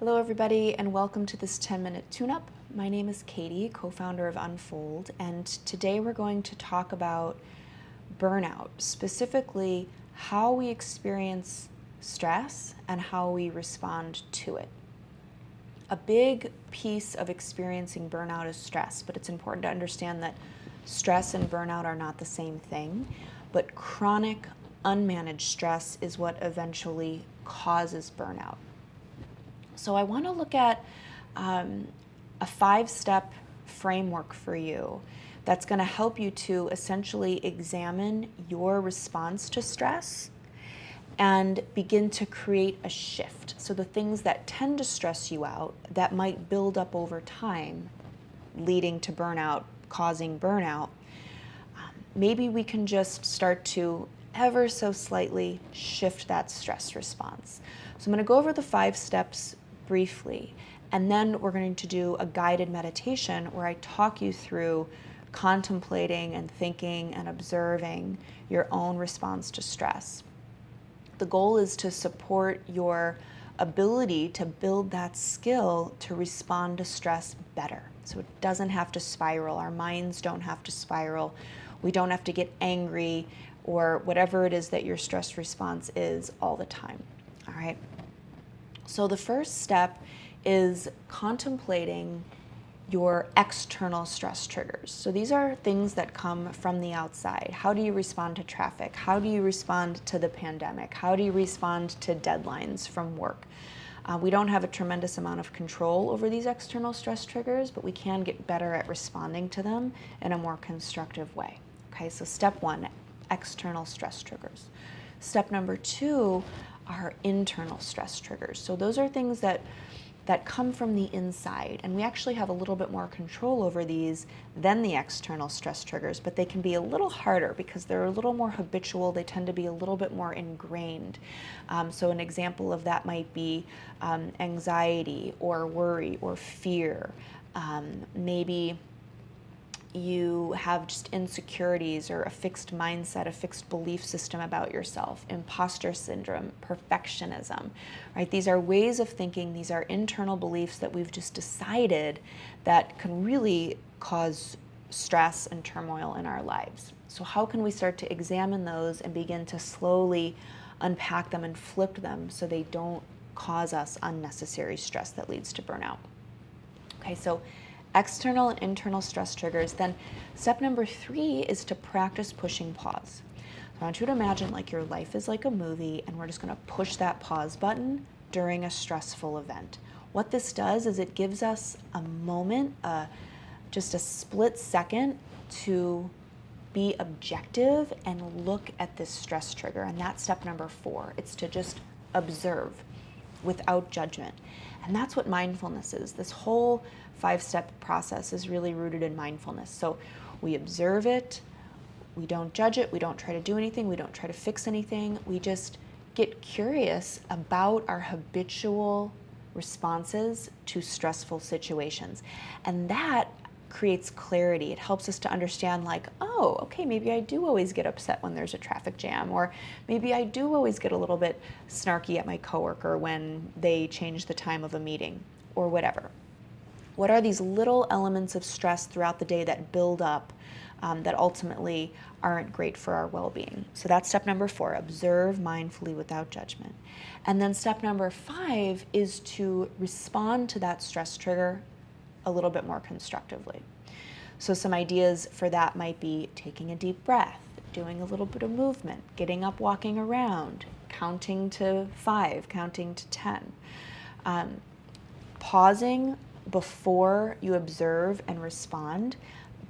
Hello everybody and welcome to this 10-minute tune-up. My name is Katie, co-founder of Unfold, and today we're going to talk about burnout, specifically how we experience stress and how we respond to it. A big piece of experiencing burnout is stress, but it's important to understand that stress and burnout are not the same thing, but chronic, unmanaged stress is what eventually causes burnout. So I want to look at a 5-step framework for you that's going to help you to essentially examine your response to stress and begin to create a shift. So the things that tend to stress you out that might build up over time, leading to burnout, causing burnout, maybe we can just start to ever so slightly shift that stress response. So I'm going to go over the 5 steps briefly, and then we're going to do a guided meditation where I talk you through contemplating and thinking and observing your own response to stress. The goal is to support your ability to build that skill to respond to stress better. So it doesn't have to spiral. Our minds don't have to spiral. We don't have to get angry or whatever it is that your stress response is all the time. All right. So the first step is contemplating your external stress triggers. So these are things that come from the outside. How do you respond to traffic? How do you respond to the pandemic? How do you respond to deadlines from work? We don't have a tremendous amount of control over these external stress triggers, but we can get better at responding to them in a more constructive way. Okay, so step 1, external stress triggers. Step number 2 are internal stress triggers. So those are things that come from the inside, and we actually have a little bit more control over these than the external stress triggers, but they can be a little harder because they're a little more habitual. They tend to be a little bit more ingrained. So an example of that might be anxiety or worry or fear. Maybe you have just insecurities or a fixed mindset, a fixed belief system about yourself, imposter syndrome, perfectionism, right? These are ways of thinking, these are internal beliefs that we've just decided that can really cause stress and turmoil in our lives. So how can we start to examine those and begin to slowly unpack them and flip them so they don't cause us unnecessary stress that leads to burnout? Okay, so external and internal stress triggers. Then step number 3 is to practice pushing pause. So I want you to imagine like your life is like a movie and we're just going to push that pause button during a stressful event. What this does is it gives us a moment, just a split second to be objective and look at this stress trigger. And that's step number 4. It's to just observe without judgment. And that's what mindfulness is. This whole 5-step process is really rooted in mindfulness. So we observe it, we don't judge it, we don't try to do anything, we don't try to fix anything, we just get curious about our habitual responses to stressful situations. And that creates clarity. It helps us to understand like, oh, okay, maybe I do always get upset when there's a traffic jam, or maybe I do always get a little bit snarky at my coworker when they change the time of a meeting, or whatever. What are these little elements of stress throughout the day that build up that ultimately aren't great for our well-being? So that's step number 4, observe mindfully without judgment. And then step number 5 is to respond to that stress trigger a little bit more constructively. So some ideas for that might be taking a deep breath, doing a little bit of movement, getting up, walking around, counting to 5, counting to 10. Pausing before you observe and respond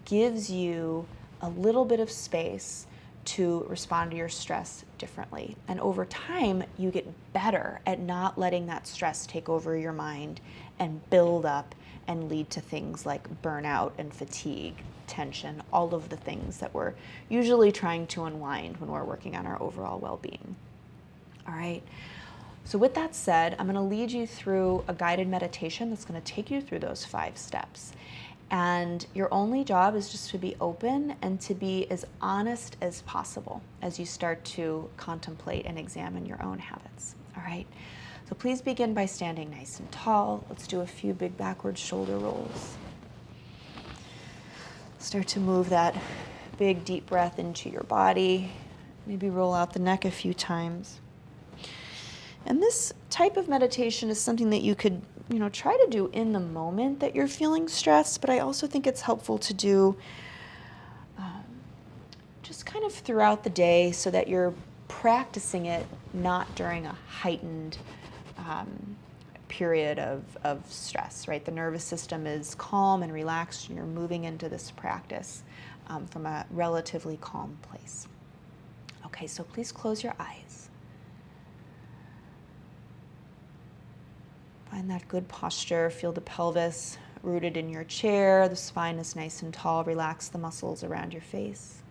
gives you a little bit of space to respond to your stress differently. And over time, you get better at not letting that stress take over your mind and build up and lead to things like burnout and fatigue, tension, all of the things that we're usually trying to unwind when we're working on our overall well-being. All right. So with that said, I'm going to lead you through a guided meditation that's going to take you through those 5 steps. And your only job is just to be open and to be as honest as possible as you start to contemplate and examine your own habits. All right. So please begin by standing nice and tall. Let's do a few big backward shoulder rolls. Start to move that big deep breath into your body. Maybe roll out the neck a few times. And this type of meditation is something that you could, try to do in the moment that you're feeling stressed, but I also think it's helpful to do just kind of throughout the day so that you're practicing it not during a heightened period of stress, right? The nervous system is calm and relaxed, and you're moving into this practice from a relatively calm place. Okay, so please close your eyes. Find that good posture. Feel the pelvis rooted in your chair. The spine is nice and tall. Relax the muscles around your face.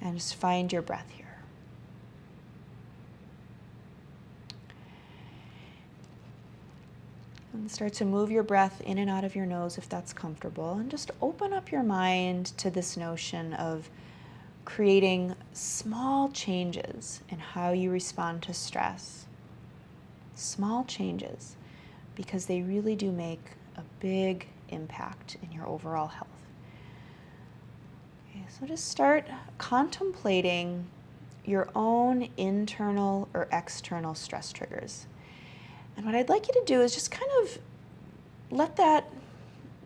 And just find your breath here. And start to move your breath in and out of your nose if that's comfortable. And just open up your mind to this notion of creating small changes in how you respond to stress. Small changes, because they really do make a big impact in your overall health. Okay, so just start contemplating your own internal or external stress triggers. And what I'd like you to do is just kind of let that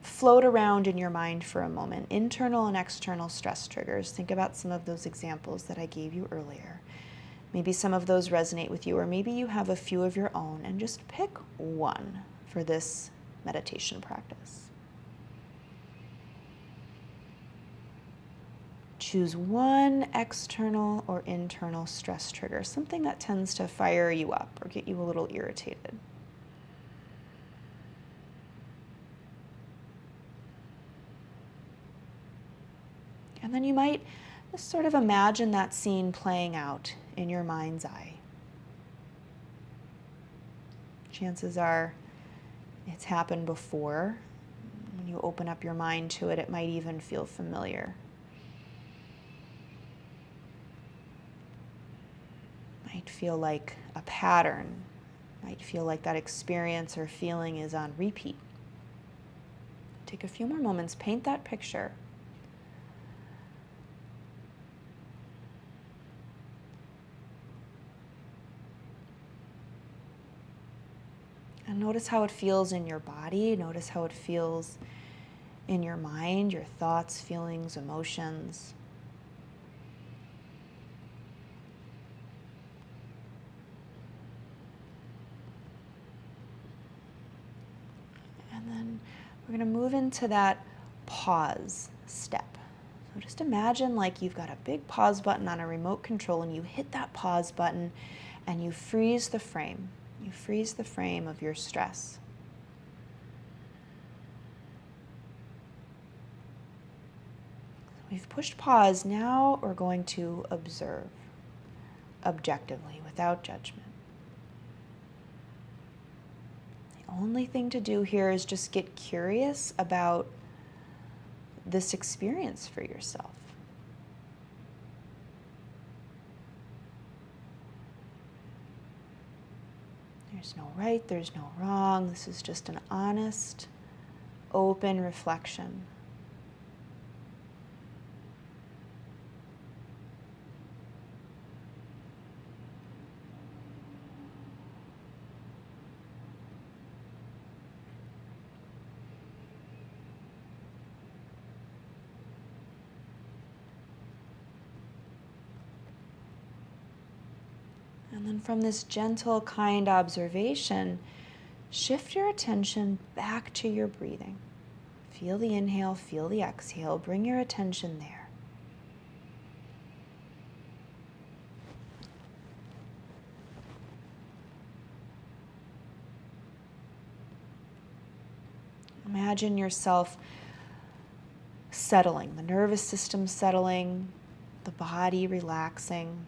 float around in your mind for a moment. Internal and external stress triggers. Think about some of those examples that I gave you earlier. Maybe some of those resonate with you, or maybe you have a few of your own, and just pick one for this meditation practice. Choose one external or internal stress trigger, something that tends to fire you up or get you a little irritated. And then you might just sort of imagine that scene playing out in your mind's eye. Chances are it's happened before. When you open up your mind to it, it might even feel familiar. Might feel like a pattern. Might feel like that experience or feeling is on repeat. Take a few more moments, paint that picture. And notice how it feels in your body. Notice how it feels in your mind, your thoughts, feelings, emotions. And then we're going to move into that pause step. So just imagine like you've got a big pause button on a remote control, and you hit that pause button and you freeze the frame. You freeze the frame of your stress. We've pushed pause. Now we're going to observe objectively, without judgment. The only thing to do here is just get curious about this experience for yourself. There's no right, there's no wrong. This is just an honest, open reflection. And then from this gentle, kind observation, shift your attention back to your breathing. Feel the inhale, feel the exhale. Bring your attention there. Imagine yourself settling, the nervous system settling, the body relaxing.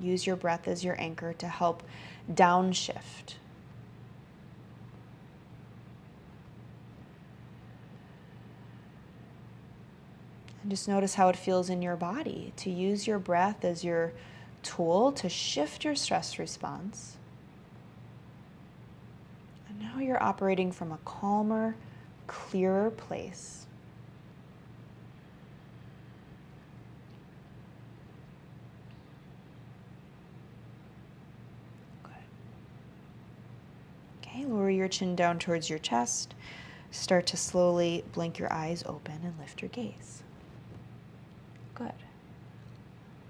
Use your breath as your anchor to help downshift. And just notice how it feels in your body to use your breath as your tool to shift your stress response. And now you're operating from a calmer, clearer place. Good. Okay, lower your chin down towards your chest. Start to slowly blink your eyes open and lift your gaze. Good.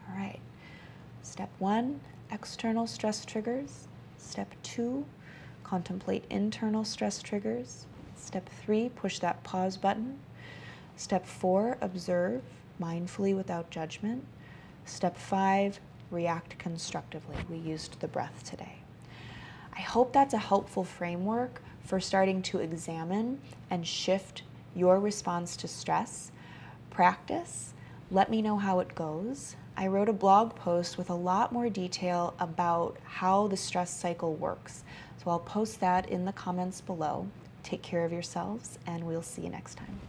All right. Step 1, external stress triggers. Step 2, contemplate internal stress triggers. Step 3, push that pause button. Step 4, observe mindfully without judgment. Step 5, react constructively. We used the breath today. I hope that's a helpful framework for starting to examine and shift your response to stress. Practice. Let me know how it goes. I wrote a blog post with a lot more detail about how the stress cycle works. So I'll post that in the comments below. Take care of yourselves, and we'll see you next time.